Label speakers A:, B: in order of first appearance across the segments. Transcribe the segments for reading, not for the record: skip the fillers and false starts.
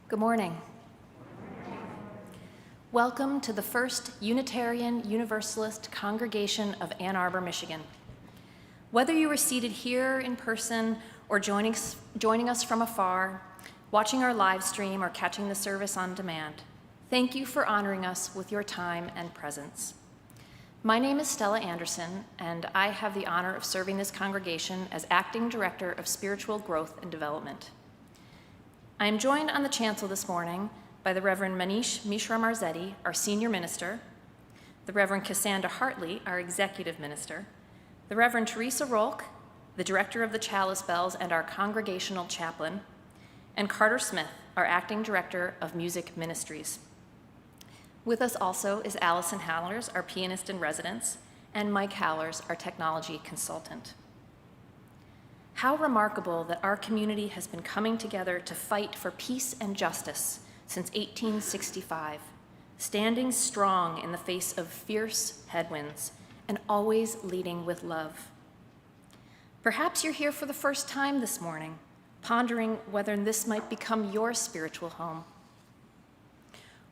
A: Good morning. Welcome to the First Unitarian Universalist Congregation of Ann Arbor, Michigan. Whether you are seated here in person or joining us from afar, watching our live stream or catching the service on demand, thank you for honoring us with your time and presence. My name is Stella Anderson, and I have the honor of serving this congregation as Acting Director of Spiritual Growth and Development. I am joined on the chancel this morning by the Reverend Manish Mishra-Marzetti, our Senior Minister, the Reverend Cassandra Hartley, our Executive Minister, the Reverend Theresa Rohlck, the Director of the Chalice Bells and our Congregational Chaplain, and Carter Smith, our Acting Director of Music Ministries. With us also is Allison Halerz, our Pianist-in-Residence, and Mike Halerz, our Technology Consultant. How remarkable that our community has been coming together to fight for peace and justice since 1865, standing strong in the face of fierce headwinds and always leading with love. Perhaps you're here for the first time this morning, pondering whether this might become your spiritual home.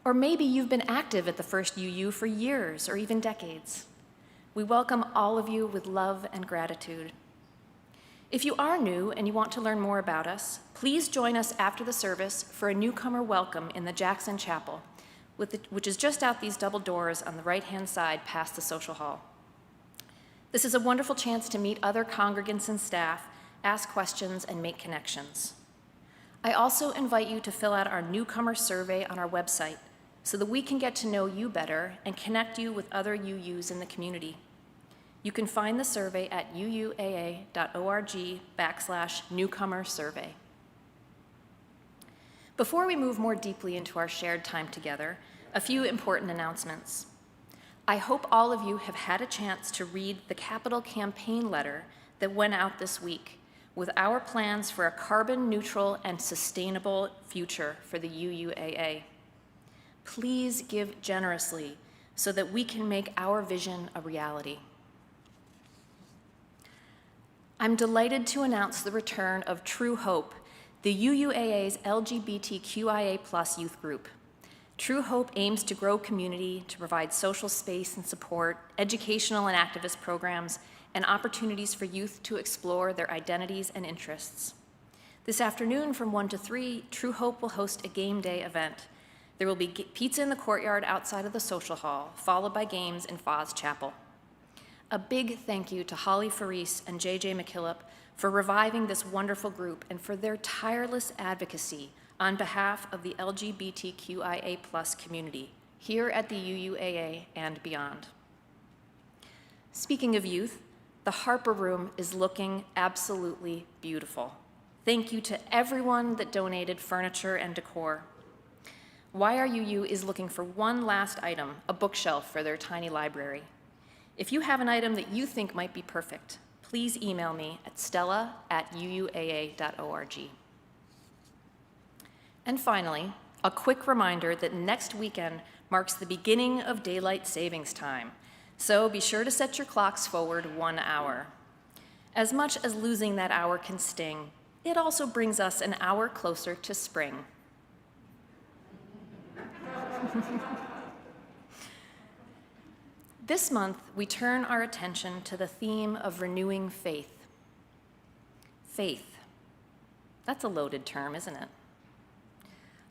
A: Or maybe you've been active at the First UU for years or even decades. We welcome all of you with love and gratitude. If you are new and you want to learn more about us, please join us after the service for a newcomer welcome in the Jackson Chapel, which is just out these double doors on the right-hand side past the social hall. This is a wonderful chance to meet other congregants and staff, ask questions, and make connections. I also invite you to fill out our newcomer survey on our website so that we can get to know you better and connect you with other UUs in the community. You can find the survey at uuaa.org/newcomer survey. Before we move more deeply into our shared time together, a few important announcements. I hope all of you have had a chance to read the Capital campaign letter that went out this week with our plans for a carbon neutral and sustainable future for the UUAA. Please give generously so that we can make our vision a reality. I'm delighted to announce the return of True Hope, the UUAA's LGBTQIA+ youth group. True Hope aims to grow community, to provide social space and support, educational and activist programs, and opportunities for youth to explore their identities and interests. This afternoon from 1 to 3, True Hope will host a game day event. There will be pizza in the courtyard outside of the social hall, followed by games in Foz Chapel. A big thank you to Holly Faris and JJ McKillop for reviving this wonderful group and for their tireless advocacy on behalf of the LGBTQIA+ community here at the UUAA and beyond. Speaking of youth, the Harper Room is looking absolutely beautiful. Thank you to everyone that donated furniture and decor. YRUU is looking for one last item, a bookshelf for their tiny library. If you have an item that you think might be perfect, please email me at stella@uuaa.org. And finally, a quick reminder that next weekend marks the beginning of daylight savings time, so be sure to set your clocks forward 1 hour. As much as losing that hour can sting, it also brings us an hour closer to spring. This month, we turn our attention to the theme of renewing faith. Faith. That's a loaded term, isn't it?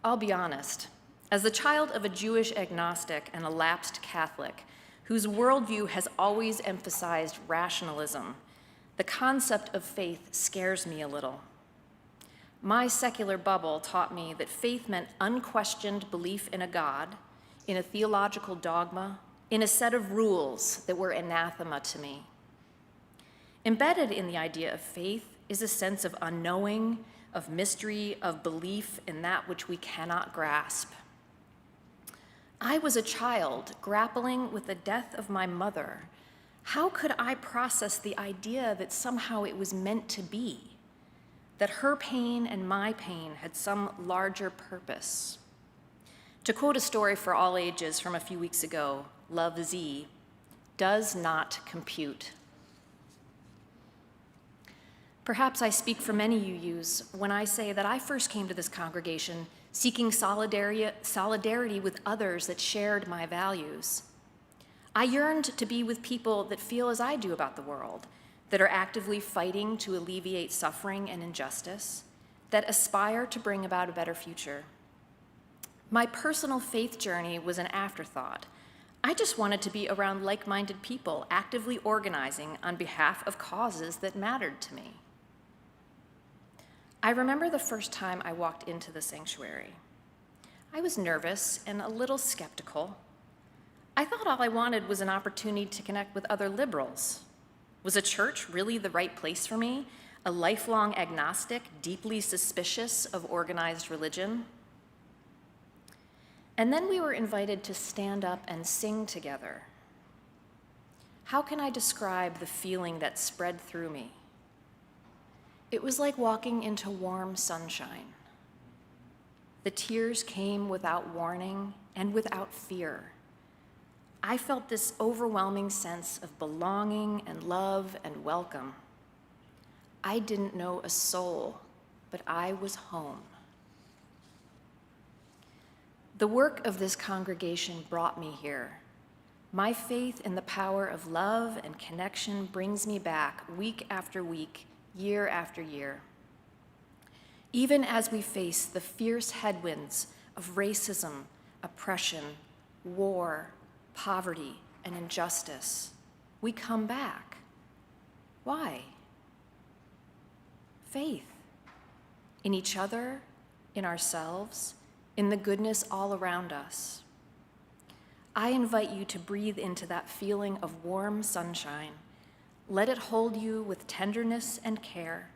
A: I'll be honest. As the child of a Jewish agnostic and a lapsed Catholic, whose worldview has always emphasized rationalism, the concept of faith scares me a little. My secular bubble taught me that faith meant unquestioned belief in a God, in a theological dogma, in a set of rules that were anathema to me. Embedded in the idea of faith is a sense of unknowing, of mystery, of belief in that which we cannot grasp. I was a child grappling with the death of my mother. How could I process the idea that somehow it was meant to be, that her pain and my pain had some larger purpose? To quote a story for all ages from a few weeks ago, Love Z, does not compute. Perhaps I speak for many UUs when I say that I first came to this congregation seeking solidarity with others that shared my values. I yearned to be with people that feel as I do about the world, that are actively fighting to alleviate suffering and injustice, that aspire to bring about a better future. My personal faith journey was an afterthought. I just wanted to be around like-minded people actively organizing on behalf of causes that mattered to me. I remember the first time I walked into the sanctuary. I was nervous and a little skeptical. I thought all I wanted was an opportunity to connect with other liberals. Was a church really the right place for me? A lifelong agnostic, deeply suspicious of organized religion? And then we were invited to stand up and sing together. How can I describe the feeling that spread through me? It was like walking into warm sunshine. The tears came without warning and without fear. I felt this overwhelming sense of belonging and love and welcome. I didn't know a soul, but I was home. The work of this congregation brought me here. My faith in the power of love and connection brings me back week after week, year after year. Even as we face the fierce headwinds of racism, oppression, war, poverty, and injustice, we come back. Why? Faith in each other, in ourselves, in the goodness all around us. I invite you to breathe into that feeling of warm sunshine. Let it hold you with tenderness and care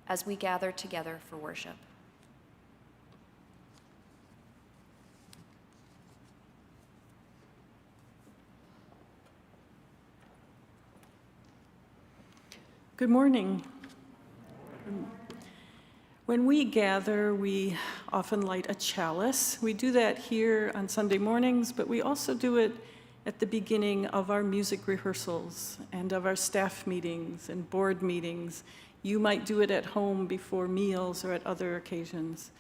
A: as we gather together for worship.
B: Good morning. When we gather, we often light a chalice. We do that here on Sunday mornings, but we also do it at the beginning of our music rehearsals and of our staff meetings and board meetings. You might do it at home before meals or at other occasions.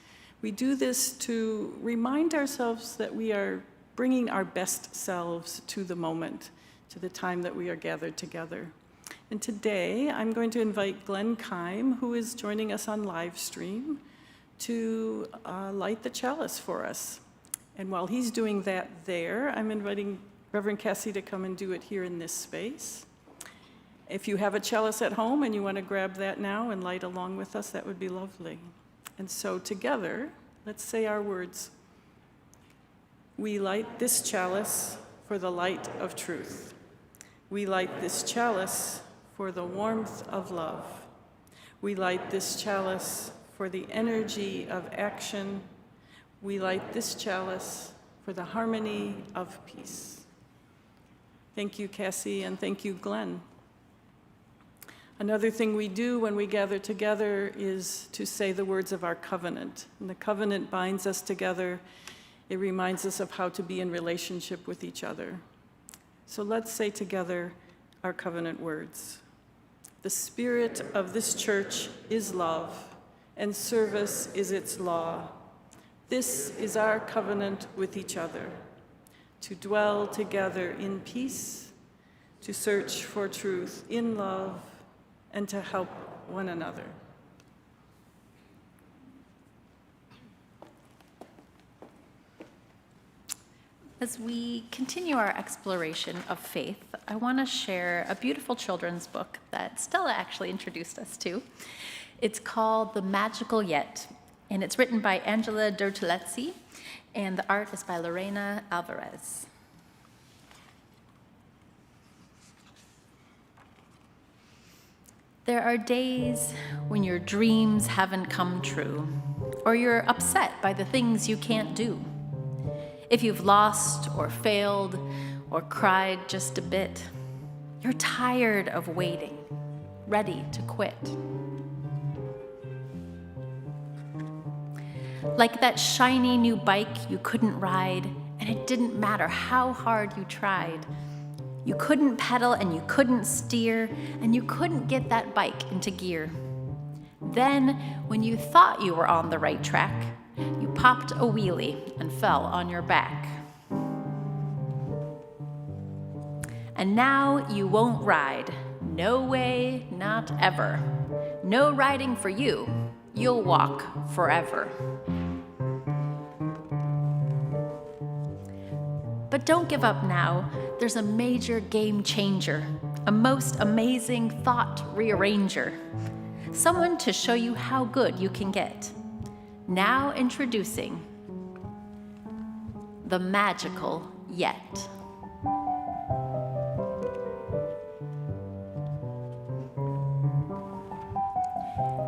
B: We do this to remind ourselves that we are bringing our best selves to the moment, to the time that we are gathered together. And today, I'm going to invite Glenn Keim, who is joining us on live stream, to light the chalice for us. And while he's doing that there, I'm inviting Reverend Cassie to come and do it here in this space. If you have a chalice at home and you want to grab that now and light along with us, that would be lovely. And so together, let's say our words. We light this chalice for the light of truth. We light this chalice for the warmth of love. We light this chalice for the energy of action. We light this chalice for the harmony of peace. Thank you, Cassie, and thank you, Glenn. Another thing we do when we gather together is to say the words of our covenant. And the covenant binds us together. It reminds us of how to be in relationship with each other. So let's say together our covenant words. The spirit of this church is love, and service is its law. This is our covenant with each other, to dwell together in peace, to search for truth in love, and to help one another.
A: As we continue our exploration of faith, I want to share a beautiful children's book that Stella actually introduced us to. It's called The Magical Yet, and it's written by Angela DiTerlizzi, and the art is by Lorena Alvarez. There are days when your dreams haven't come true, or you're upset by the things you can't do. If you've lost or failed or cried just a bit, you're tired of waiting, ready to quit. Like that shiny new bike you couldn't ride, and it didn't matter how hard you tried. You couldn't pedal and you couldn't steer, and you couldn't get that bike into gear. Then, when you thought you were on the right track, you popped a wheelie and fell on your back. And now you won't ride. No way, not ever. No riding for you. You'll walk forever. But don't give up now. There's a major game changer, a most amazing thought rearranger, someone to show you how good you can get. Now introducing the magical Yet.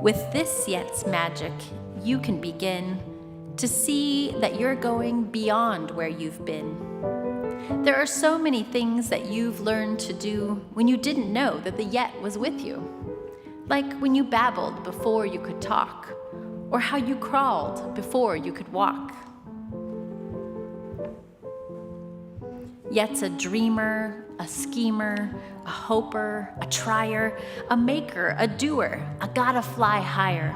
A: With this Yet's magic, you can begin to see that you're going beyond where you've been. There are so many things that you've learned to do when you didn't know that the Yet was with you. Like when you babbled before you could talk, or how you crawled before you could walk. Yet's a dreamer, a schemer, a hoper, a trier, a maker, a doer, a gotta fly higher.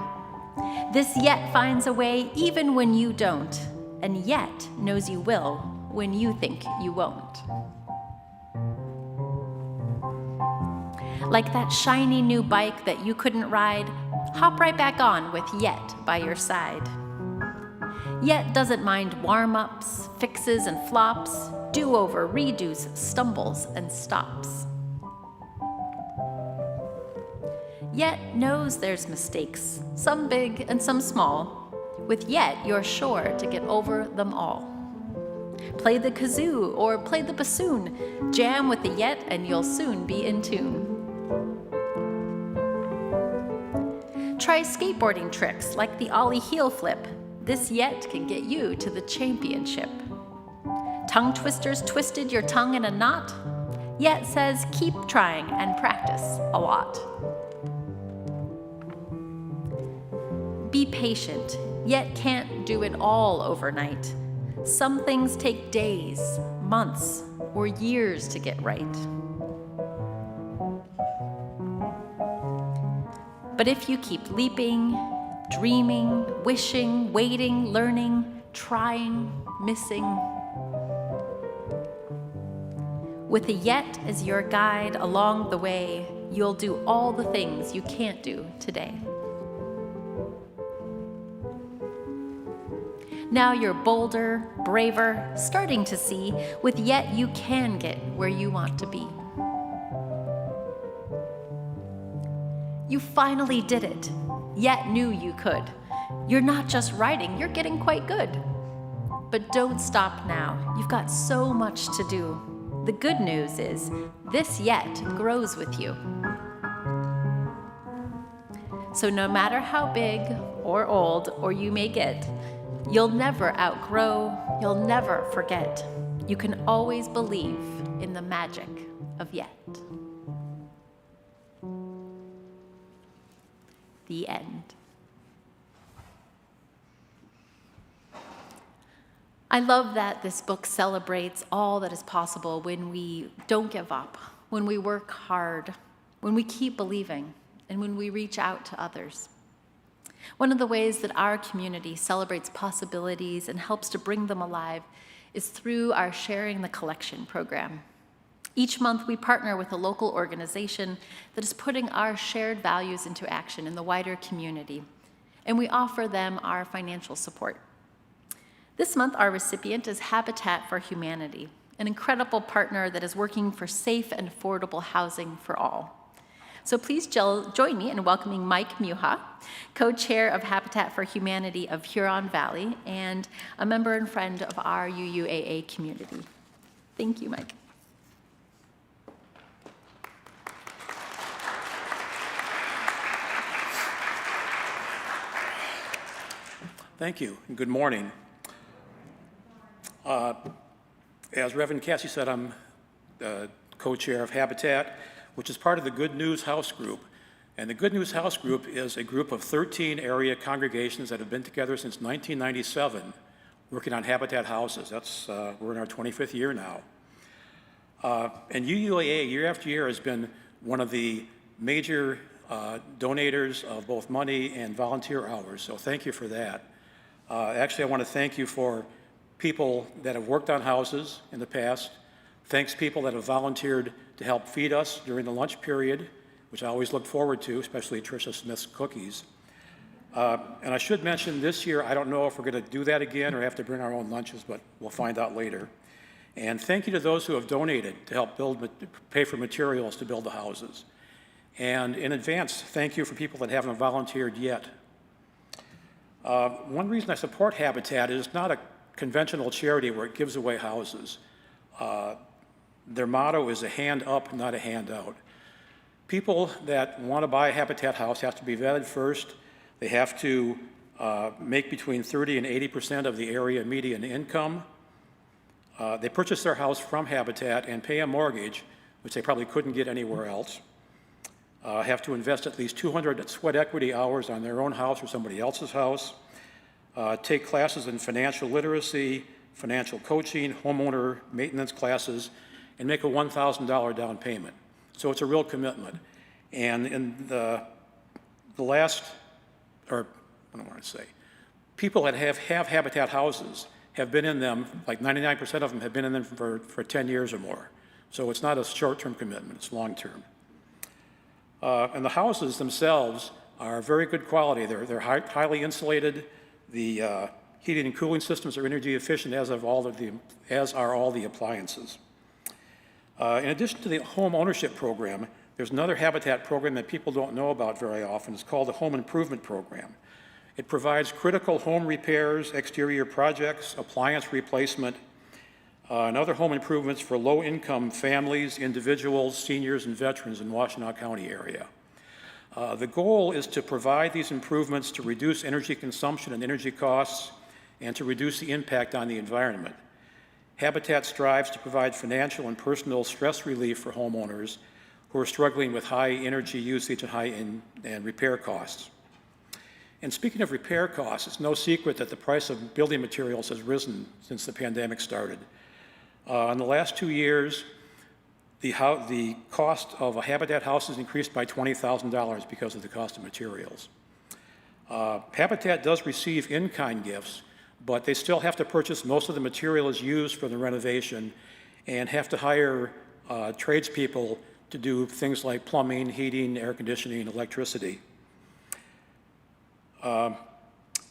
A: This Yet finds a way even when you don't, and Yet knows you will when you think you won't. Like that shiny new bike that you couldn't ride, hop right back on with Yet by your side. Yet doesn't mind warm-ups, fixes and flops, do-over, redos, stumbles and stops. Yet knows there's mistakes, some big and some small. With Yet, you're sure to get over them all. Play the kazoo or play the bassoon, jam with the Yet and you'll soon be in tune. Try skateboarding tricks like the ollie heel flip. This Yet can get you to the championship. Tongue twisters twisted your tongue in a knot. Yet says keep trying and practice a lot. Be patient, Yet can't do it all overnight. Some things take days, months, or years to get right. But if you keep leaping, dreaming, wishing, waiting, learning, trying, missing, with a Yet as your guide along the way, you'll do all the things you can't do today. Now you're bolder, braver, starting to see, with Yet you can get where you want to be. You finally did it. Yet knew you could. You're not just writing, you're getting quite good. But don't stop now. You've got so much to do. The good news is this Yet grows with you. So no matter how big or old or you may get, you'll never outgrow, you'll never forget. You can always believe in the magic of Yet.
C: The end. I love that this book celebrates all that is possible when we don't give up, when we work hard, when we keep believing, and when we reach out to others. One of the ways that our community celebrates possibilities and helps to bring them alive is through our Sharing the Collection program. Each month, we partner with a local organization that is putting our shared values into action in the wider community, and we offer them our financial support. This month, our recipient is Habitat for Humanity, an incredible partner that is working for safe and affordable housing for all. So please join me in welcoming Mike Muha, co-chair of Habitat for Humanity of Huron Valley and a member and friend of our UUAA community. Thank you, Mike.
D: Thank you, and good morning. As Reverend Cassie said, I'm co-chair of Habitat, which is part of the Good News House Group. And the Good News House Group is a group of 13 area congregations that have been together since 1997, working on Habitat houses. We're in our 25th year now. And UUAA, year after year, has been one of the major donators of both money and volunteer hours, so thank you for that. Actually, I want to thank you for people that have worked on houses in the past. Thanks people that have volunteered to help feed us during the lunch period, which I always look forward to, especially Tricia Smith's cookies. And I should mention this year, I don't know if we're going to do that again or have to bring our own lunches, but we'll find out later. And thank you to those who have donated to help pay for materials to build the houses. And in advance, thank you for people that haven't volunteered yet. One reason I support Habitat is it's not a conventional charity where it gives away houses. Their motto is a hand up, not a handout. People that want to buy a Habitat house have to be vetted first. They have to make between 30 and 80% of the area median income. They purchase their house from Habitat and pay a mortgage, which they probably couldn't get anywhere else. Have to invest at least 200 sweat equity hours on their own house or somebody else's house. Take classes in financial literacy, financial coaching, homeowner maintenance classes, and make a $1,000 down payment. So it's a real commitment. And in the last, or what do I want to say, people that have Habitat houses have been in them, like 99% of them have been in them for 10 years or more. So it's not a short-term commitment, it's long-term. And the houses themselves are very good quality. They're highly insulated. The heating and cooling systems are energy efficient, as are all the appliances. In addition to the home ownership program, there's another Habitat program that people don't know about very often. It's called the Home Improvement Program. It provides critical home repairs, exterior projects, appliance replacement, and other home improvements for low-income families, individuals, seniors, and veterans in Washtenaw County area. The goal is to provide these improvements to reduce energy consumption and energy costs and to reduce the impact on the environment. Habitat strives to provide financial and personal stress relief for homeowners who are struggling with high energy usage and high repair costs. And speaking of repair costs, it's no secret that the price of building materials has risen since the pandemic started. In the last 2 years, the cost of a Habitat house has increased by $20,000 because of the cost of materials. Habitat does receive in-kind gifts, but they still have to purchase most of the materials used for the renovation and have to hire tradespeople to do things like plumbing, heating, air conditioning, electricity.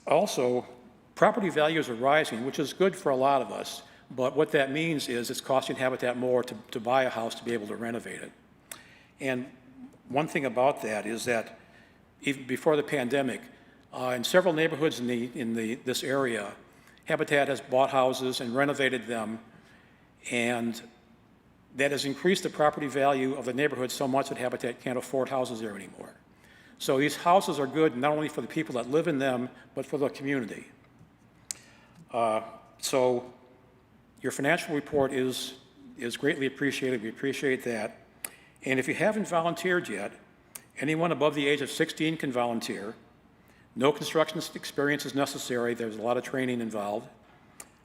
D: Also, property values are rising, which is good for a lot of us. But what that means is it's costing Habitat more to buy a house to be able to renovate it. And one thing about that is that even before the pandemic, in several neighborhoods in this area, Habitat has bought houses and renovated them, and that has increased the property value of the neighborhood so much that Habitat can't afford houses there anymore. So these houses are good not only for the people that live in them, but for the community. So your financial report is greatly appreciated. We appreciate that. And if you haven't volunteered yet, Anyone above the age of 16 can volunteer. No construction experience is necessary. There's a lot of training involved.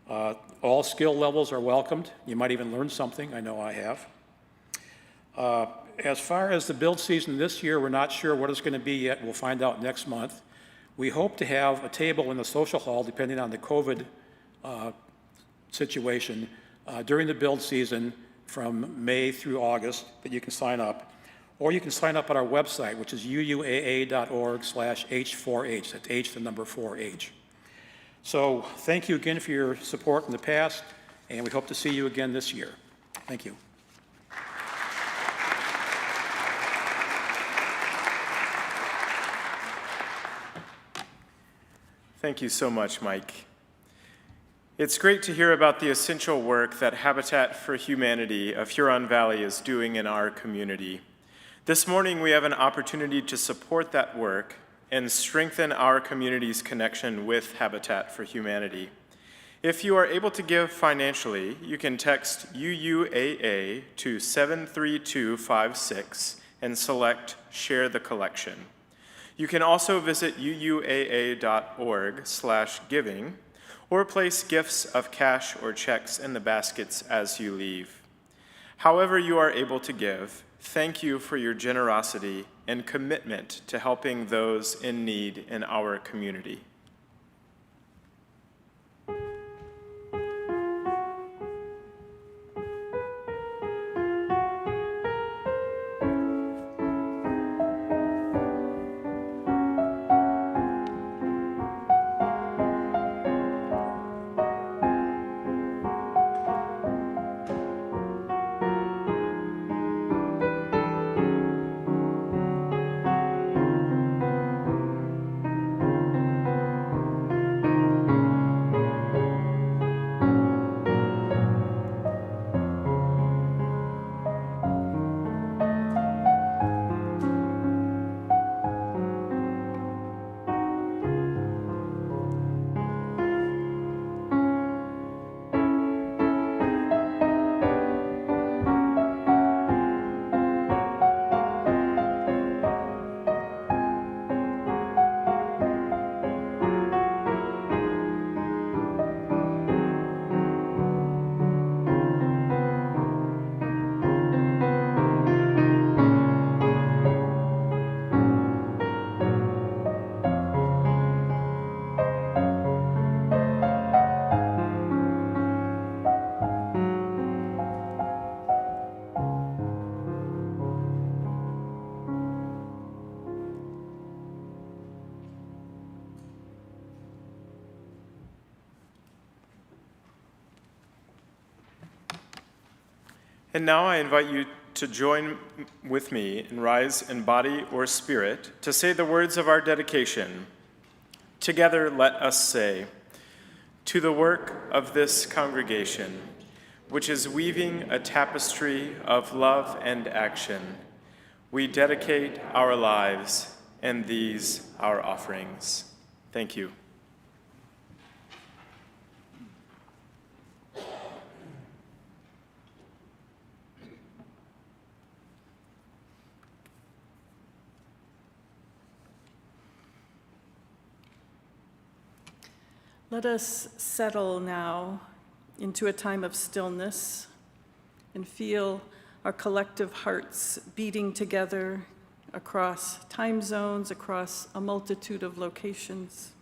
D: All skill levels are welcomed. You might even learn something. I know I have. As far as the build season this year, we're not sure what it's going to be yet. We'll find out next month. We hope to have a table in the social hall, depending on the COVID situation, during the build season from May through August that you can sign up. Or you can sign up at our website, which is UUAA.org/H4H. That's H, the number 4H. So thank you again for your support in the past, and we hope to see you again this year. Thank you.
E: Thank you so much, Mike. It's great to hear about the essential work that Habitat for Humanity of Huron Valley is doing in our community. This morning, we have an opportunity to support that work and strengthen our community's connection with Habitat for Humanity. If you are able to give financially, you can text UUAA to 73256 and select Share the Collection. You can also visit UUAA.org/giving or place gifts of cash or checks in the baskets as you leave. However you are able to give, thank you for your generosity and commitment to helping those in need in our community. And now I invite you to join with me and rise in body or spirit to say the words of our dedication. Together let us say, to the work of this congregation, which is weaving a tapestry of love and action, we dedicate our lives and these our offerings. Thank you.
B: Let us settle now into a time of stillness and feel our collective hearts beating together across time zones, across a multitude of locations.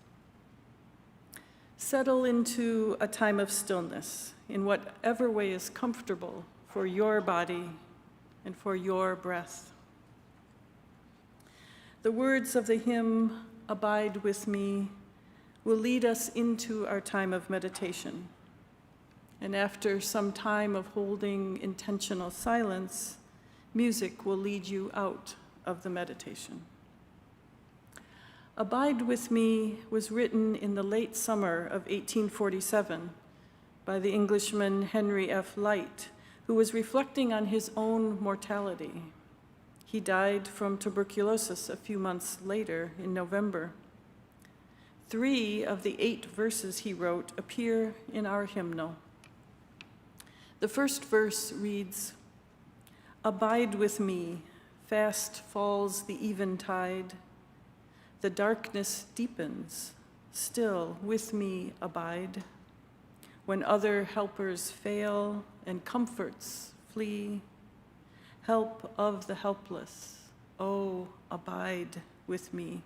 B: Settle into a time of stillness in whatever way is comfortable for your body and for your breath. The words of the hymn, "Abide with Me," will lead us into our time of meditation. And after some time of holding intentional silence, music will lead you out of the meditation. "Abide with Me" was written in the late summer of 1847 by the Englishman Henry F. Lyte, who was reflecting on his own mortality. He died from tuberculosis a few months later in November. 3 of the 8 verses he wrote appear in our hymnal. The first verse reads, "Abide with me, Fast falls the eventide. The darkness deepens, still with me abide. When other helpers fail and comforts flee, help of the helpless, oh, abide with me.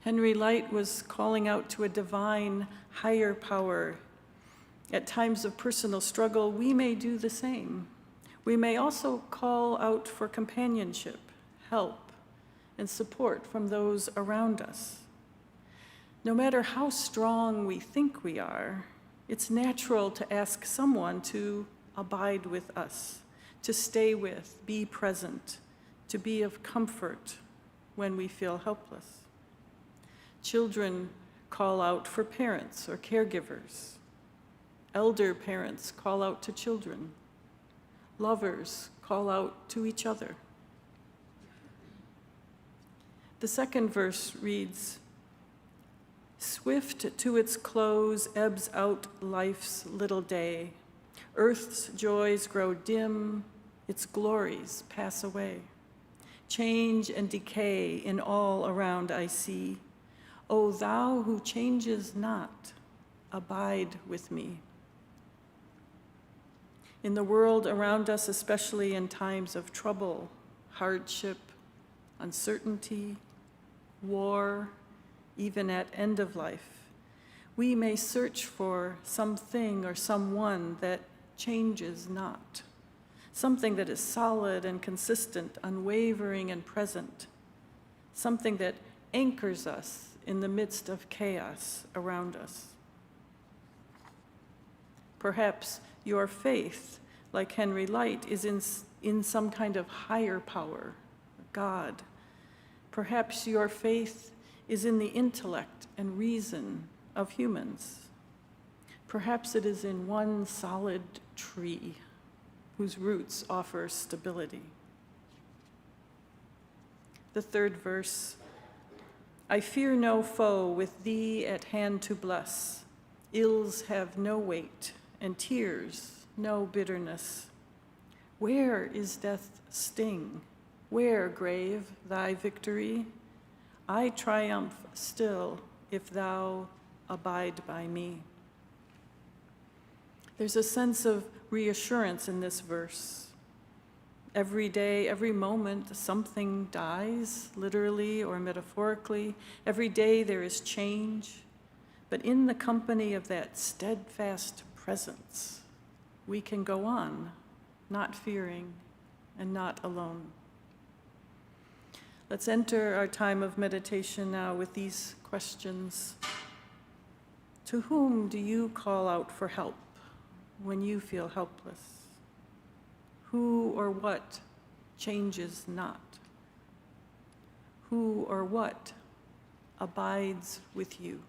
B: Henry Light was calling out to a divine, higher power. At times of personal struggle, we may do the same. We may also call out for companionship, help, and support from those around us. No matter how strong we think we are, it's natural to ask someone to abide with us, to stay with, be present, to be of comfort when we feel helpless. Children call out for parents or caregivers. Elder parents call out to children. Lovers call out to each other. The second verse reads, "Swift to its close ebbs out life's little day. Earth's joys grow dim, its glories pass away. Change and decay in all around I see. O thou who changes not, abide with me." In the world around us, especially in times of trouble, hardship, uncertainty, war, even at end of life, we may search for something or someone that changes not, something that is solid and consistent, unwavering and present, something that anchors us in the midst of chaos around us. Perhaps your faith, like Henry Light, is in some kind of higher power, God. Perhaps your faith is in the intellect and reason of humans. Perhaps it is in one solid tree whose roots offer stability. The third verse, "I fear no foe with thee at hand to bless. Ills have no weight, and tears no bitterness. Where is death's sting? Where, grave, thy victory? I triumph still if thou abide by me." There's a sense of reassurance in this verse. Every day, every moment, something dies, literally or metaphorically. Every day there is change. But in the company of that steadfast presence, we can go on, not fearing and not alone. Let's enter our time of meditation now with these questions. To whom do you call out for help when you feel helpless? Who or what changes not? Who or what abides with you?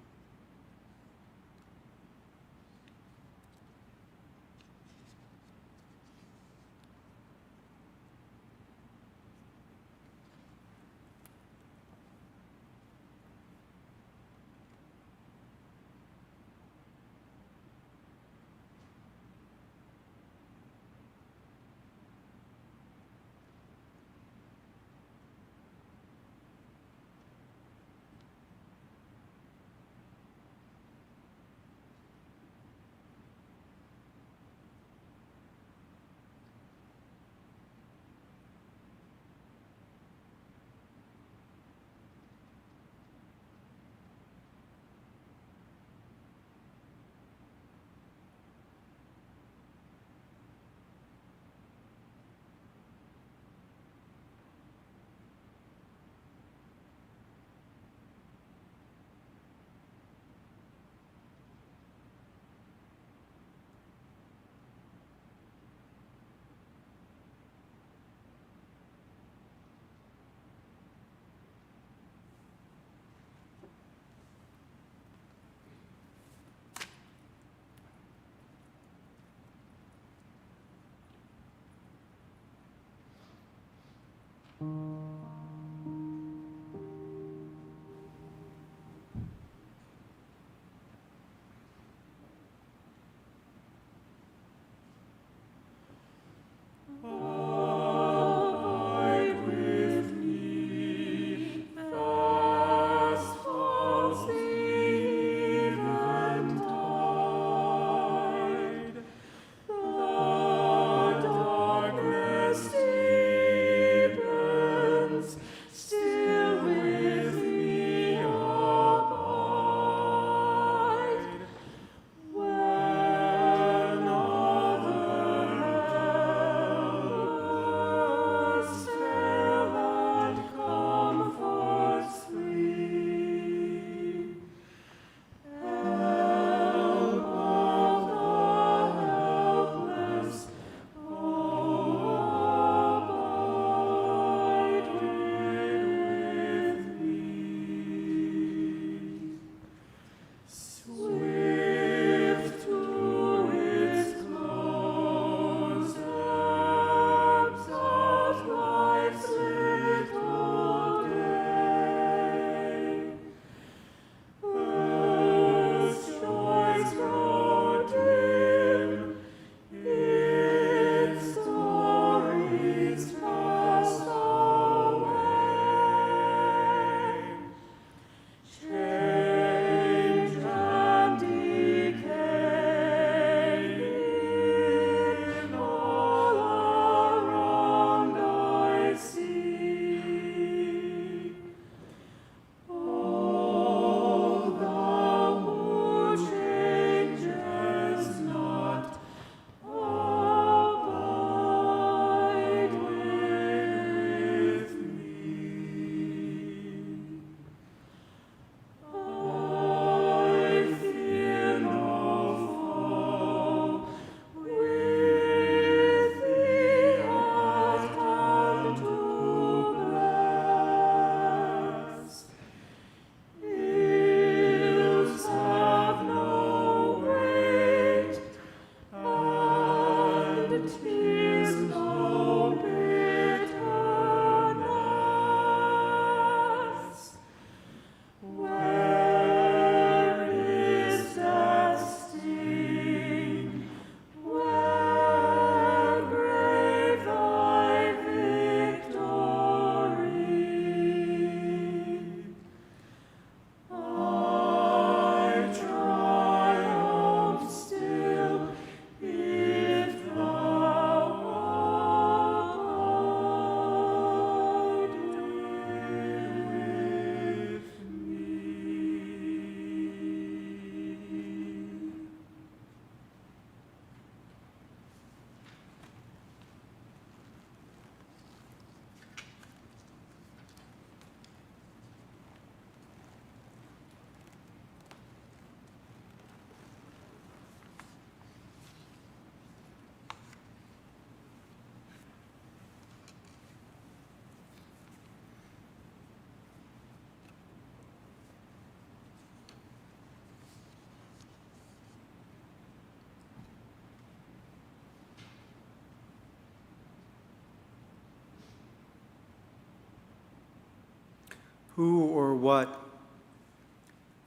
F: Who or what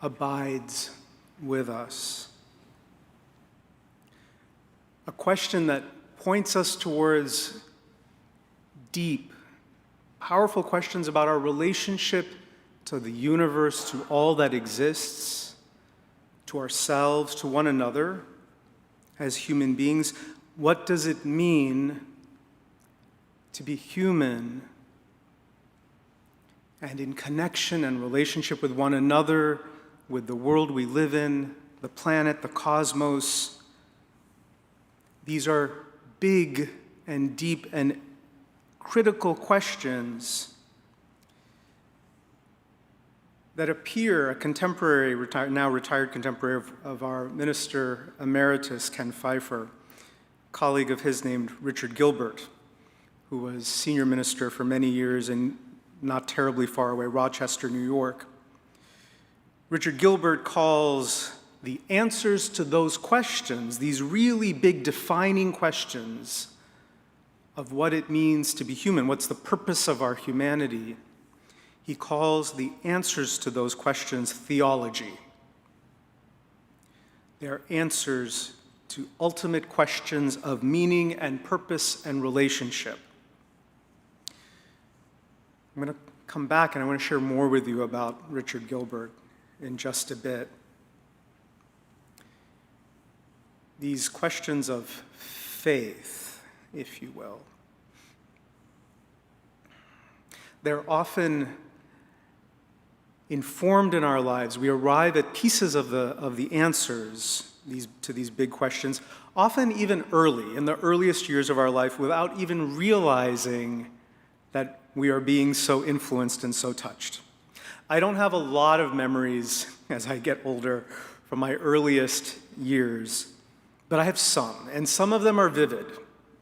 F: abides with us? A question that points us towards deep, powerful questions about our relationship to the universe, to all that exists, to ourselves, to one another as human beings. What does it mean to be human and in connection and relationship with one another, with the world we live in, the planet, the cosmos? These are big and deep and critical questions that appear, a contemporary, now retired contemporary of our minister emeritus, Ken Pfeiffer, a colleague of his named Richard Gilbert, who was senior minister for many years in not terribly far away, Rochester, New York. Richard Gilbert calls the answers to those questions, these really big defining questions of what it means to be human, what's the purpose of our humanity, he calls the answers to those questions theology. They are answers to ultimate questions of meaning and purpose and relationship. I'm going to come back and I want to share more with you about Richard Gilbert in just a bit. These questions of faith, if you will, they're often informed in our lives. We arrive at pieces of the answers to these big questions, often even early, in the earliest years of our life, without even realizing that we are being so influenced and so touched. I don't have a lot of memories as I get older from my earliest years, but I have some, and some of them are vivid,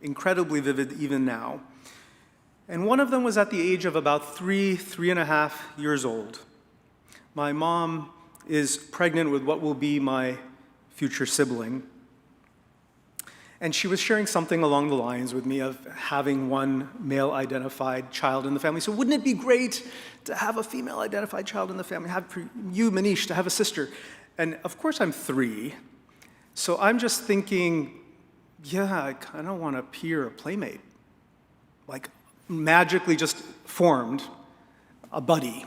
F: incredibly vivid even now. And one of them was at the age of about 3.5 years old. My mom is pregnant with what will be my future sibling. And she was sharing something along the lines with me of having one male-identified child in the family. So wouldn't it be great to have a female-identified child in the family? Have for you, Manish, to have a sister. And of course I'm 3, so I'm just thinking, yeah, I kind of want a peer, a playmate. Like magically just formed a buddy.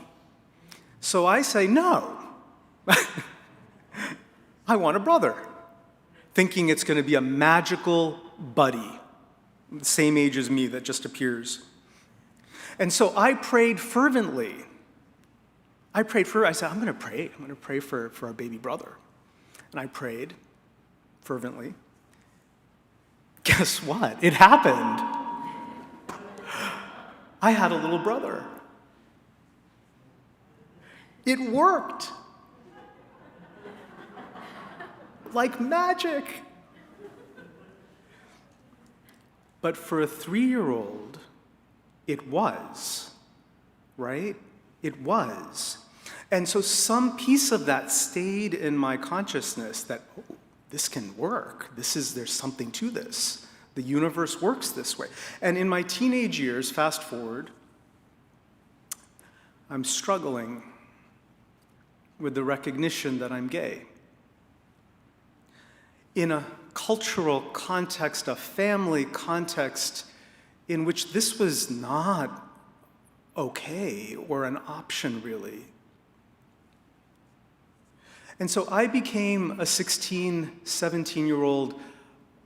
F: So I say, no. I want a brother, thinking it's going to be a magical buddy, the same age as me that just appears. And so I prayed fervently. I said, I'm going to pray for our baby brother. And I prayed fervently. Guess what? It happened. I had a little brother. It worked. Like magic. But for a 3-year-old, it was, right? It was. And so some piece of that stayed in my consciousness that, oh, this can work. There's something to this. The universe works this way. And in my teenage years, fast forward, I'm struggling with the recognition that I'm gay. In a cultural context, a family context, in which this was not okay or an option, really. And so I became a 16, 17-year-old.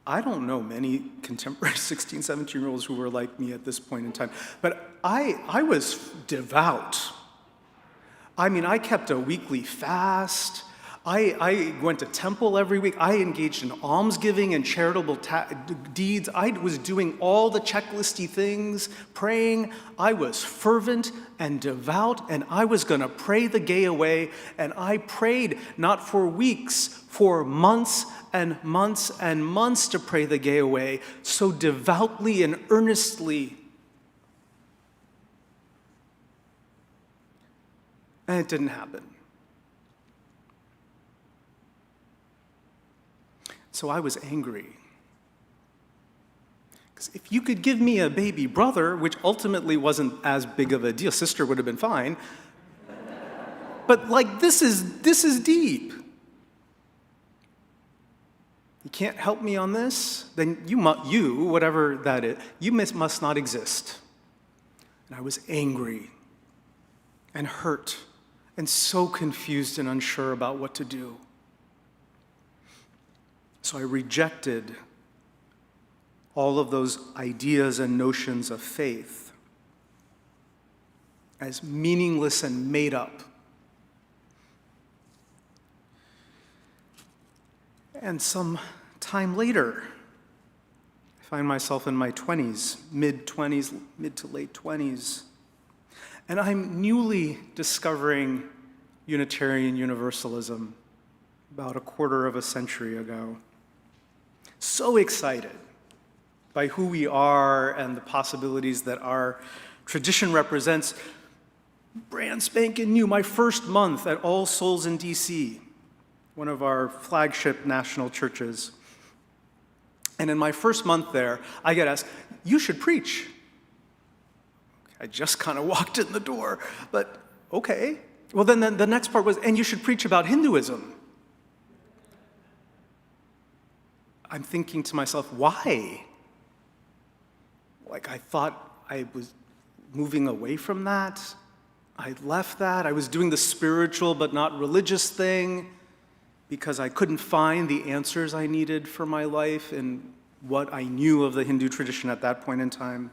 F: I don't know many contemporary 16, 17-year-olds who were like me at this point in time, but I was devout. I mean, I kept a weekly fast. I went to temple every week. I engaged in almsgiving and charitable deeds. I was doing all the checklisty things, praying. I was fervent and devout, and I was going to pray the gay away. And I prayed not for weeks, for months and months and months to pray the gay away, so devoutly and earnestly. And it didn't happen. So I was angry. Because if you could give me a baby brother, which ultimately wasn't as big of a deal, sister would have been fine, but like this is deep. You can't help me on this? Then you, whatever that is, you must not exist. And I was angry and hurt and so confused and unsure about what to do. So I rejected all of those ideas and notions of faith as meaningless and made up. And some time later, I find myself in my 20s, mid to late 20s, and I'm newly discovering Unitarian Universalism about a quarter of a century ago. So excited by who we are and the possibilities that our tradition represents. Brand spanking new, my first month at All Souls in DC, one of our flagship national churches. And in my first month there, I get asked, you should preach. I just kind of walked in the door, but okay. Well, then the next part was, and you should preach about Hinduism. I'm thinking to myself, why? Like, I thought I was moving away from that. I left that. I was doing the spiritual but not religious thing because I couldn't find the answers I needed for my life in what I knew of the Hindu tradition at that point in time.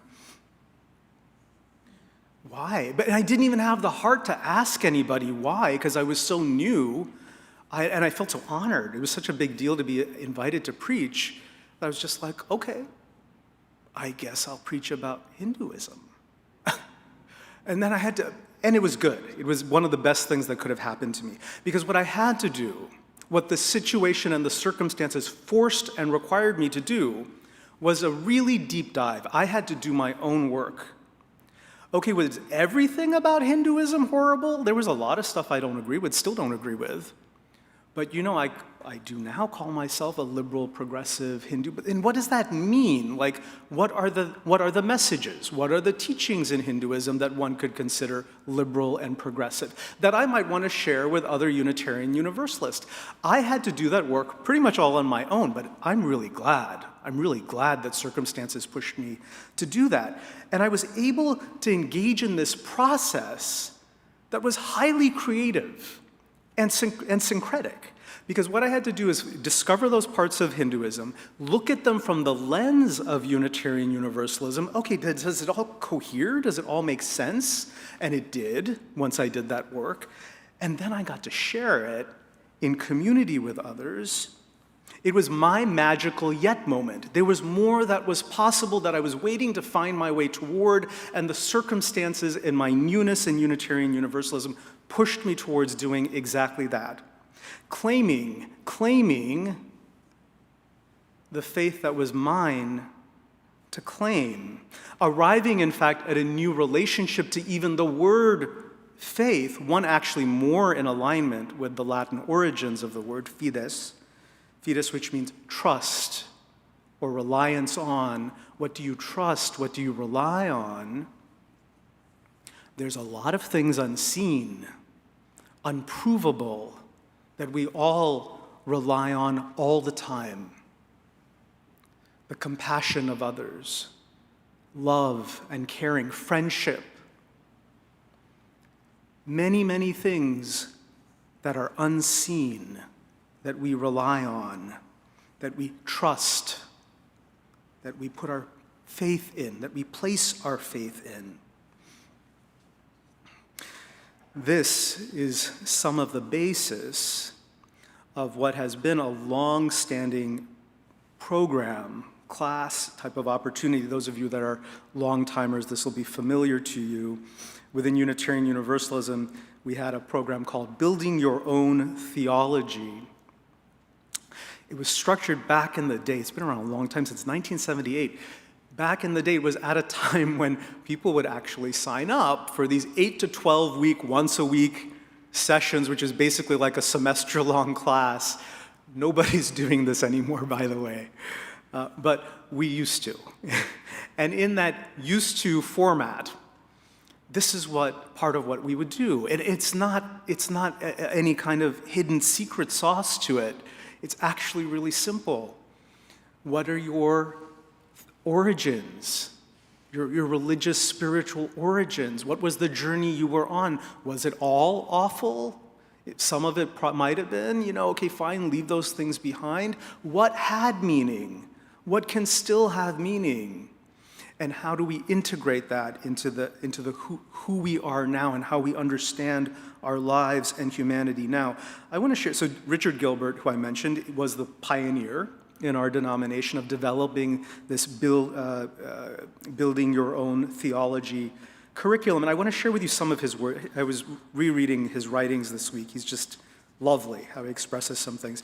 F: Why? But I didn't even have the heart to ask anybody why, because I was so new, and I felt so honored. It was such a big deal to be invited to preach that I was just like, okay, I guess I'll preach about Hinduism. And then I had to, and it was good. It was one of the best things that could have happened to me. Because what I had to do, what the situation and the circumstances forced and required me to do, was a really deep dive. I had to do my own work. Okay, was everything about Hinduism horrible? There was a lot of stuff I don't agree with, still don't agree with. But you know, I do now call myself a liberal, progressive Hindu. And what does that mean? Like, what are the messages? What are the teachings in Hinduism that one could consider liberal and progressive that I might want to share with other Unitarian Universalists? I had to do that work pretty much all on my own, but I'm really glad. I'm really glad that circumstances pushed me to do that. And I was able to engage in this process that was highly creative and syncretic. Because what I had to do is discover those parts of Hinduism, look at them from the lens of Unitarian Universalism. Okay, does it all cohere? Does it all make sense? And it did, once I did that work. And then I got to share it in community with others. It was my magical yet moment. There was more that was possible that I was waiting to find my way toward, and the circumstances in my newness in Unitarian Universalism pushed me towards doing exactly that. Claiming the faith that was mine to claim. Arriving, in fact, at a new relationship to even the word faith, one actually more in alignment with the Latin origins of the word fides, which means trust or reliance on. What do you trust? What do you rely on? There's a lot of things unseen, unprovable, that we all rely on all the time. The compassion of others, love and caring, friendship. Many, many things that are unseen, that we rely on, that we trust, that we put our faith in, that we place our faith in. This is some of the basis of what has been a long-standing program, class type of opportunity. Those of you that are long-timers, this will be familiar to you. Within Unitarian Universalism, we had a program called Building Your Own Theology. It was structured back in the day. It's been around a long time, since 1978. Back in the day, it was at a time when people would actually sign up for these 8 to 12 week, once a week sessions, which is basically like a semester-long class. Nobody's doing this anymore, by the way. But we used to. And in that used to format, this is part of what we would do. And it's not any kind of hidden secret sauce to it. It's actually really simple. What are your origins? Your religious, spiritual origins? What was the journey you were on? Was it all awful? Some of it might have been, okay, fine, leave those things behind. What had meaning? What can still have meaning? And how do we integrate that into the who we are now and how we understand our lives and humanity now? I want to share, so Richard Gilbert, who I mentioned, was the pioneer in our denomination of developing this building your own theology curriculum. And I want to share with you some of his work. I was rereading his writings this week. He's just lovely how he expresses some things.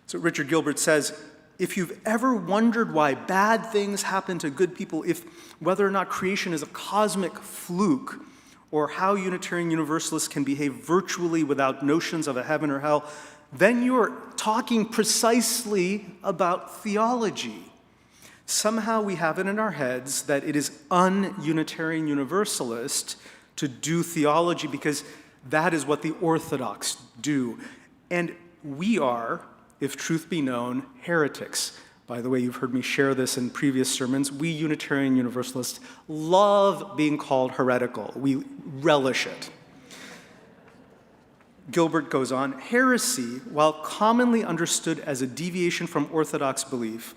F: So Richard Gilbert says, if you've ever wondered why bad things happen to good people, whether or not creation is a cosmic fluke, or how Unitarian Universalists can behave virtually without notions of a heaven or hell, then you're talking precisely about theology. Somehow we have it in our heads that it is un-Unitarian Universalist to do theology because that is what the Orthodox do. And we are, if truth be known, heretics. By the way, you've heard me share this in previous sermons. We Unitarian Universalists love being called heretical. We relish it. Gilbert goes on, heresy, while commonly understood as a deviation from Orthodox belief,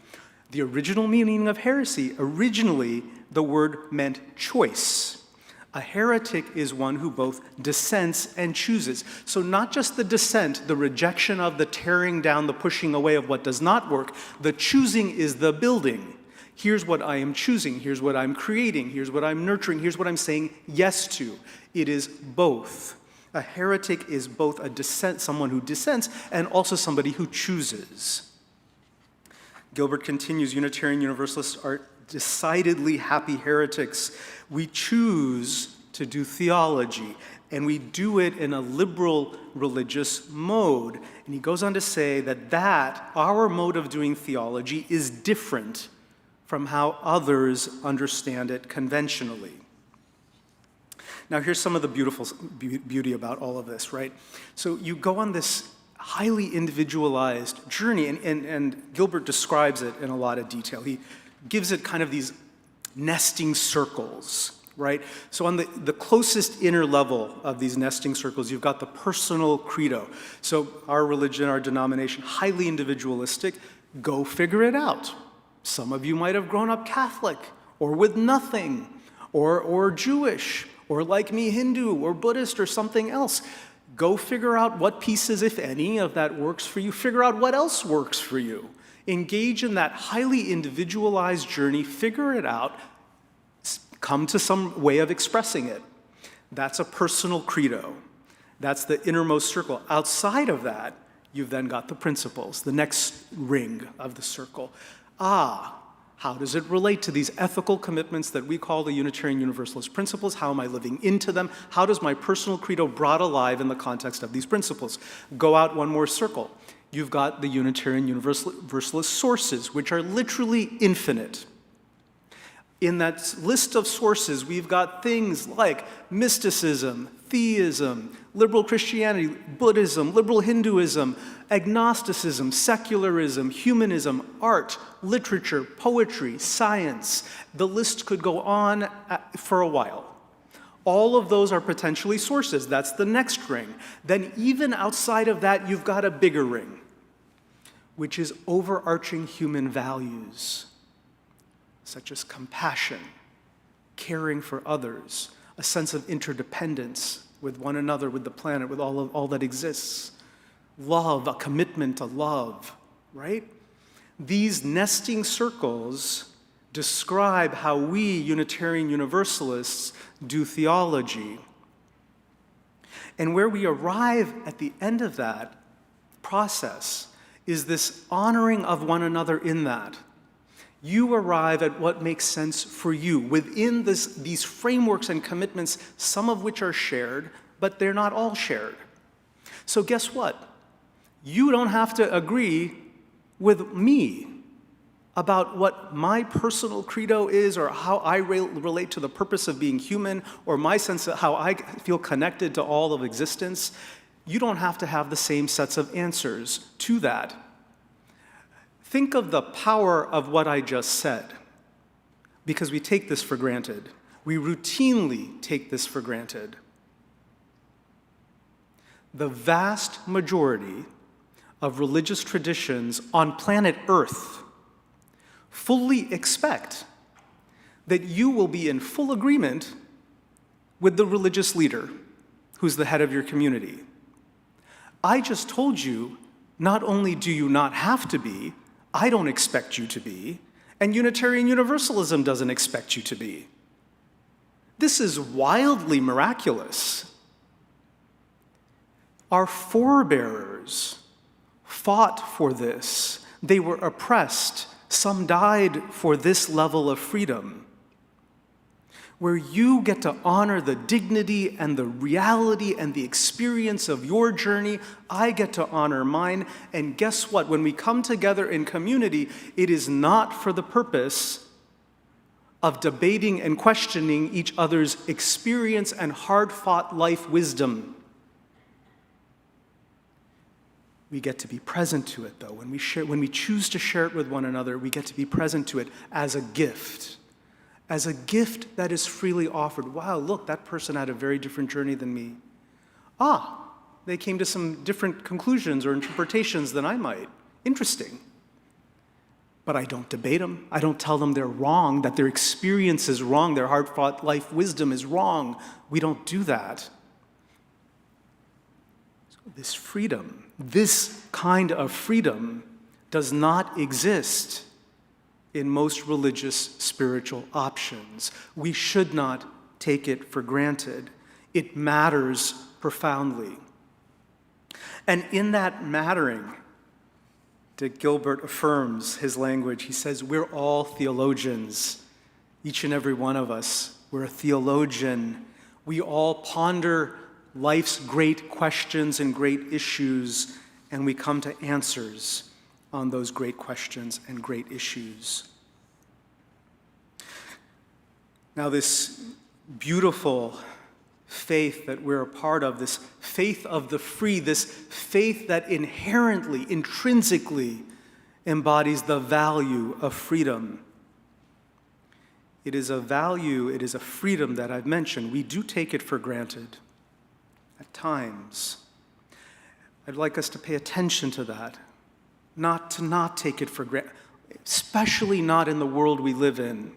F: the original meaning of heresy, originally the word meant choice. A heretic is one who both dissents and chooses. So not just the dissent, the rejection of the tearing down, the pushing away of what does not work. The choosing is the building. Here's what I am choosing. Here's what I'm creating. Here's what I'm nurturing. Here's what I'm saying yes to. It is both. A heretic is both a dissent, someone who dissents, and also somebody who chooses. Gilbert continues, Unitarian Universalists are decidedly happy heretics. We choose to do theology, and we do it in a liberal religious mode. And he goes on to say that our mode of doing theology is different from how others understand it conventionally. Now, here's some of the beauty about all of this, right? So you go on this highly individualized journey, and Gilbert describes it in a lot of detail. He gives it kind of these nesting circles, right? So on the closest inner level of these nesting circles, you've got the personal credo. So our religion, our denomination, highly individualistic. Go figure it out. Some of you might have grown up Catholic, or with nothing, or Jewish, or like me, Hindu, or Buddhist, or something else. Go figure out what pieces, if any, of that works for you. Figure out what else works for you. Engage in that highly individualized journey. Figure it out. Come to some way of expressing it. That's a personal credo. That's the innermost circle. Outside of that, you've then got the principles, the next ring of the circle. How does it relate to these ethical commitments that we call the Unitarian Universalist principles? How am I living into them? How does my personal credo brought alive in the context of these principles? Go out one more circle. You've got the Unitarian Universalist sources, which are literally infinite. In that list of sources, we've got things like mysticism, theism, liberal Christianity, Buddhism, liberal Hinduism, agnosticism, secularism, humanism, art, literature, poetry, science. The list could go on for a while. All of those are potentially sources. That's the next ring. Then even outside of that, you've got a bigger ring, which is overarching human values, such as compassion, caring for others, a sense of interdependence with one another, with the planet, with all that exists. Love, a commitment to love, right? These nesting circles describe how we Unitarian Universalists do theology. And where we arrive at the end of that process is this honoring of one another in that. You arrive at what makes sense for you within these frameworks and commitments, some of which are shared, but they're not all shared. So guess what? You don't have to agree with me. about what my personal credo is or how I relate to the purpose of being human or my sense of how I feel connected to all of existence, you don't have to have the same sets of answers to that. Think of the power of what I just said, because we take this for granted. We routinely take this for granted. The vast majority of religious traditions on planet Earth fully expect that you will be in full agreement with the religious leader who's the head of your community. I just told you, not only do you not have to be, I don't expect you to be, and Unitarian Universalism doesn't expect you to be. This is wildly miraculous. Our forebears fought for this. They were oppressed. Some died for this level of freedom, where you get to honor the dignity and the reality and the experience of your journey. I get to honor mine. And guess what? When we come together in community, it is not for the purpose of debating and questioning each other's experience and hard-fought life wisdom. We get to be present to it, though. When we choose to share it with one another, we get to be present to it as a gift that is freely offered. Wow, look, that person had a very different journey than me. They came to some different conclusions or interpretations than I might. Interesting. But I don't debate them. I don't tell them they're wrong, that their experience is wrong, their hard-fought life wisdom is wrong. We don't do that. This freedom, this kind of freedom, does not exist in most religious spiritual options. We should not take it for granted. It matters profoundly. And in that mattering, Gilbert affirms his language. He says, we're all theologians. Each and every one of us, we're a theologian. We all ponder life's great questions and great issues, and we come to answers on those great questions and great issues. Now, this beautiful faith that we're a part of, this faith of the free, this faith that inherently, intrinsically embodies the value of freedom. It is a value, it is a freedom that I've mentioned. We do take it for granted at times. I'd like us to pay attention to that, not to not take it for granted, especially not in the world we live in.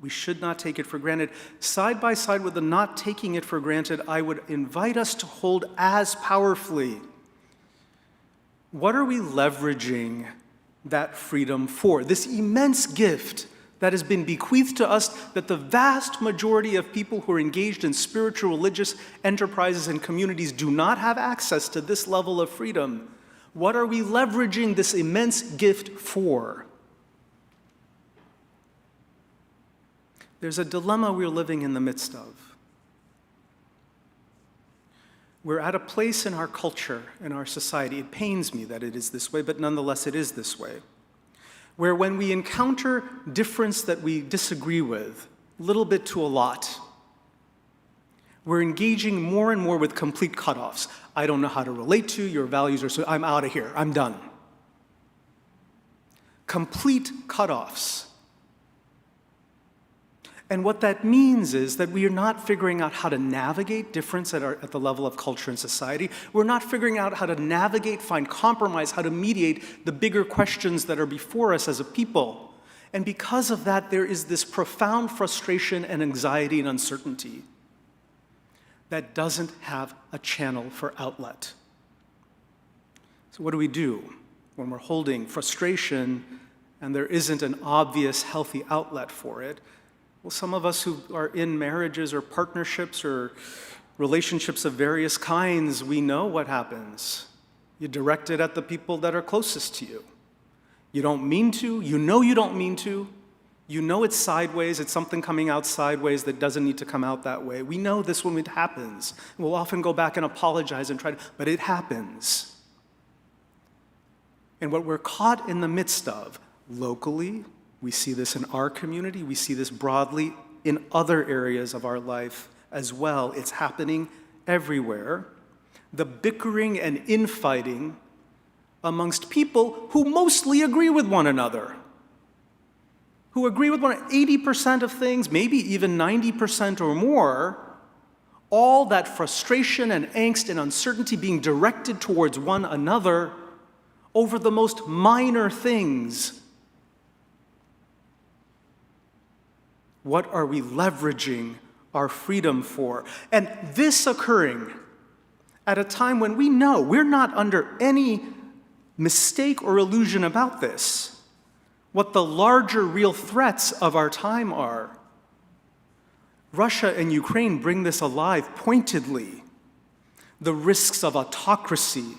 F: We should not take it for granted. Side by side with the not taking it for granted, I would invite us to hold as powerfully. What are we leveraging that freedom for? This immense gift that has been bequeathed to us, that the vast majority of people who are engaged in spiritual, religious enterprises and communities do not have access to this level of freedom. What are we leveraging this immense gift for? There's a dilemma we're living in the midst of. We're at a place in our culture, in our society, it pains me that it is this way, but nonetheless it is this way, where when we encounter difference that we disagree with, little bit to a lot, we're engaging more and more with complete cutoffs. I don't know how to relate to your values, or so I'm out of here, I'm done. Complete cutoffs. And what that means is that we are not figuring out how to navigate difference at the level of culture and society. We're not figuring out how to navigate, find compromise, how to mediate the bigger questions that are before us as a people. And because of that, there is this profound frustration and anxiety and uncertainty that doesn't have a channel for outlet. So what do we do when we're holding frustration and there isn't an obvious, healthy outlet for it? Well, some of us who are in marriages or partnerships or relationships of various kinds, we know what happens. You direct it at the people that are closest to you. You don't mean to. You know you don't mean to. You know it's sideways. It's something coming out sideways that doesn't need to come out that way. We know this when it happens. We'll often go back and apologize and but it happens. And what we're caught in the midst of, locally. We see this in our community. We see this broadly in other areas of our life as well. It's happening everywhere. The bickering and infighting amongst people who mostly agree with one another, who agree with 80% of things, maybe even 90% or more, all that frustration and angst and uncertainty being directed towards one another over the most minor things. What are we leveraging our freedom for? And this occurring at a time when we know we're not under any mistake or illusion about this, what the larger real threats of our time are. Russia and Ukraine bring this alive pointedly. The risks of autocracy,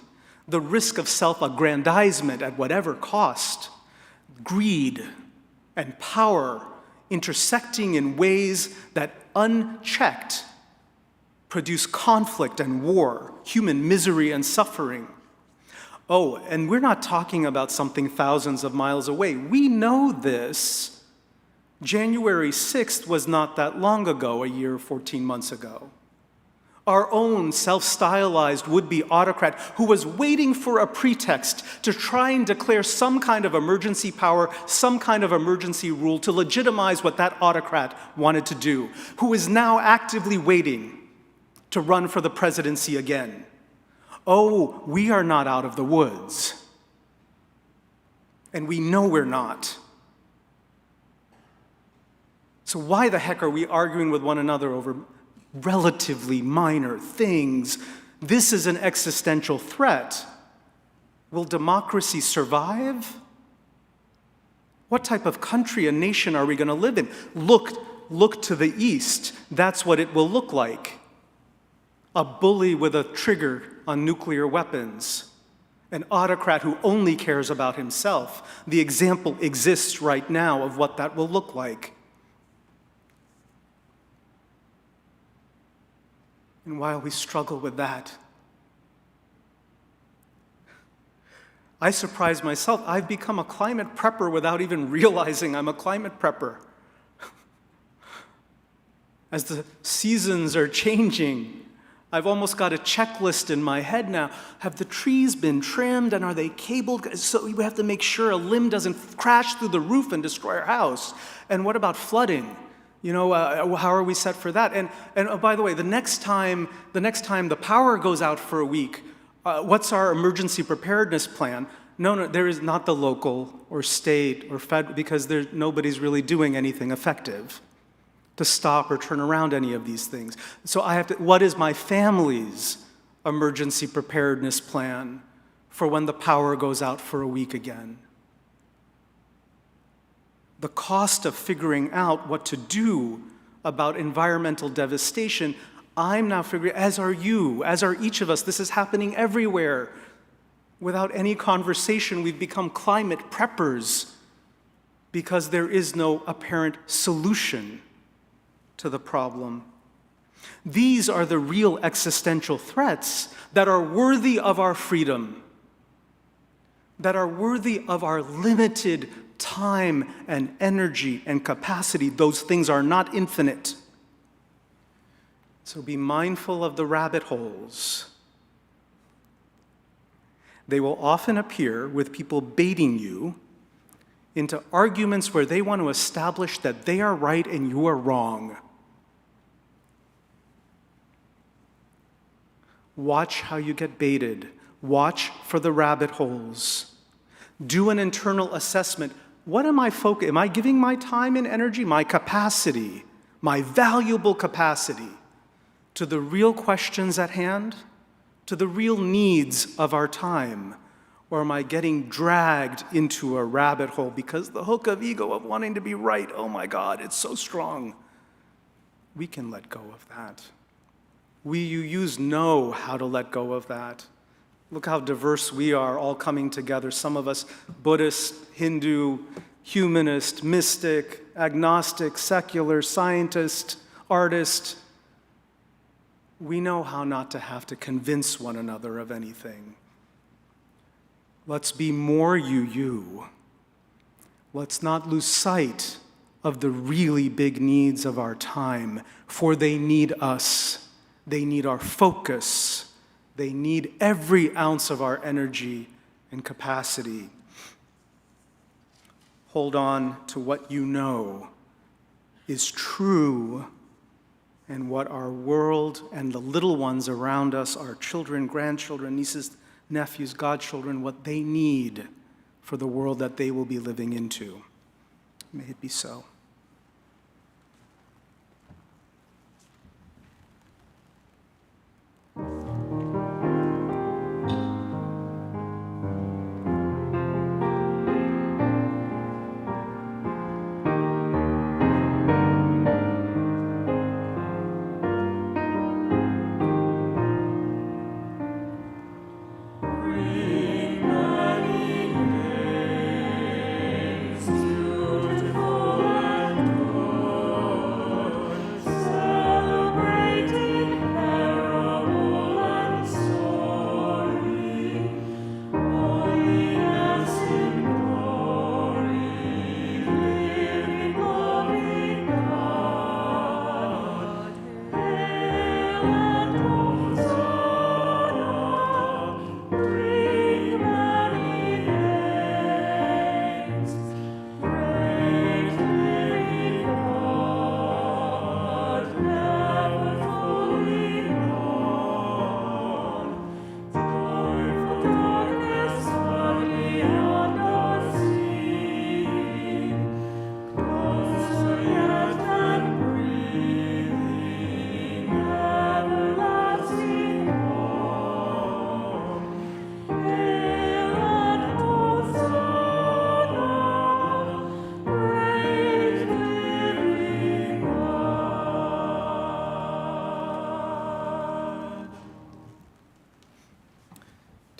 F: the risk of self-aggrandizement at whatever cost, greed and power intersecting in ways that, unchecked, produce conflict and war, human misery and suffering. Oh, and we're not talking about something thousands of miles away. We know this. January 6th was not that long ago, a year, 14 months ago. Our own self-stylized would-be autocrat who was waiting for a pretext to try and declare some kind of emergency power, some kind of emergency rule to legitimize what that autocrat wanted to do, who is now actively waiting to run for the presidency again. Oh, we are not out of the woods. And we know we're not. So why the heck are we arguing with one another over relatively minor things? This is an existential threat. Will democracy survive? What type of country and nation are we going to live in? Look to the east. That's what it will look like. A bully with a trigger on nuclear weapons. An autocrat who only cares about himself. The example exists right now of what that will look like. And while we struggle with that, I surprise myself. I've become a climate prepper without even realizing I'm a climate prepper. As the seasons are changing, I've almost got a checklist in my head now. Have the trees been trimmed and are they cabled? So we have to make sure a limb doesn't crash through the roof and destroy our house. And what about flooding? How are we set for that? And by the way, the next time the power goes out for a week, what's our emergency preparedness plan? No, there is not the local or state or fed, because nobody's really doing anything effective to stop or turn around any of these things. So what is my family's emergency preparedness plan for when the power goes out for a week again? The cost of figuring out what to do about environmental devastation, I'm now figuring, as are you, as are each of us. This is happening everywhere. Without any conversation, we've become climate preppers because there is no apparent solution to the problem. These are the real existential threats that are worthy of our freedom, that are worthy of our limited time and energy and capacity. Those things are not infinite. So be mindful of the rabbit holes. They will often appear with people baiting you into arguments where they want to establish that they are right and you are wrong. Watch how you get baited. Watch for the rabbit holes. Do an internal assessment. What am I focusing? Am I giving my time and energy, my capacity, my valuable capacity, to the real questions at hand, to the real needs of our time? Or am I getting dragged into a rabbit hole because the hook of ego of wanting to be right, oh my God, it's so strong. We can let go of that. You know how to let go of that. Look how diverse we are, all coming together. Some of us Buddhist, Hindu, humanist, mystic, agnostic, secular, scientist, artist. We know how not to have to convince one another of anything. Let's be more you. let's not lose sight of the really big needs of our time, for they need us. They need our focus. They need every ounce of our energy and capacity. Hold on to what you know is true and what our world and the little ones around us, our children, grandchildren, nieces, nephews, godchildren, what they need for the world that they will be living into. May it be so.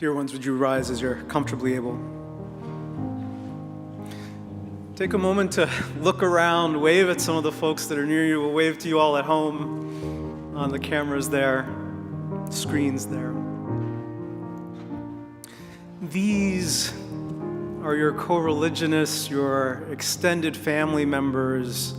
F: Dear ones, would you rise as you're comfortably able? Take a moment to look around, wave at some of the folks that are near you. We'll wave to you all at home, on the cameras there, screens there. These are your co-religionists, your extended family members,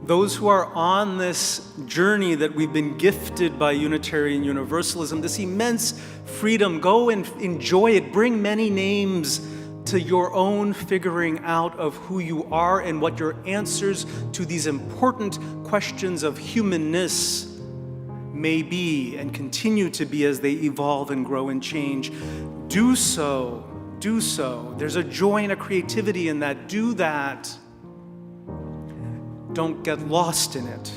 F: those who are on this journey that we've been gifted by Unitarian Universalism, this immense freedom. Go and enjoy it. Bring many names to your own figuring out of who you are and what your answers to these important questions of humanness may be and continue to be as they evolve and grow and change. Do so. Do so. There's a joy and a creativity in that. Do that. Don't get lost in it.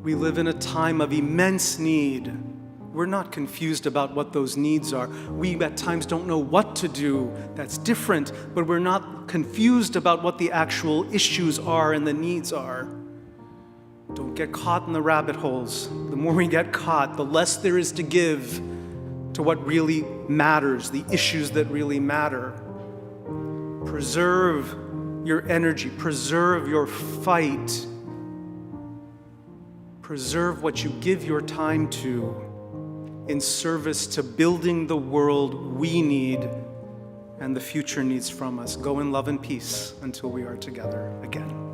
F: We live in a time of immense need. We're not confused about what those needs are. We at times don't know what to do. That's different, but we're not confused about what the actual issues are and the needs are. Don't get caught in the rabbit holes. The more we get caught, the less there is to give to what really matters, the issues that really matter. Preserve your energy, preserve your fight, preserve what you give your time to in service to building the world we need and the future needs from us. Go in love and peace until we are together again.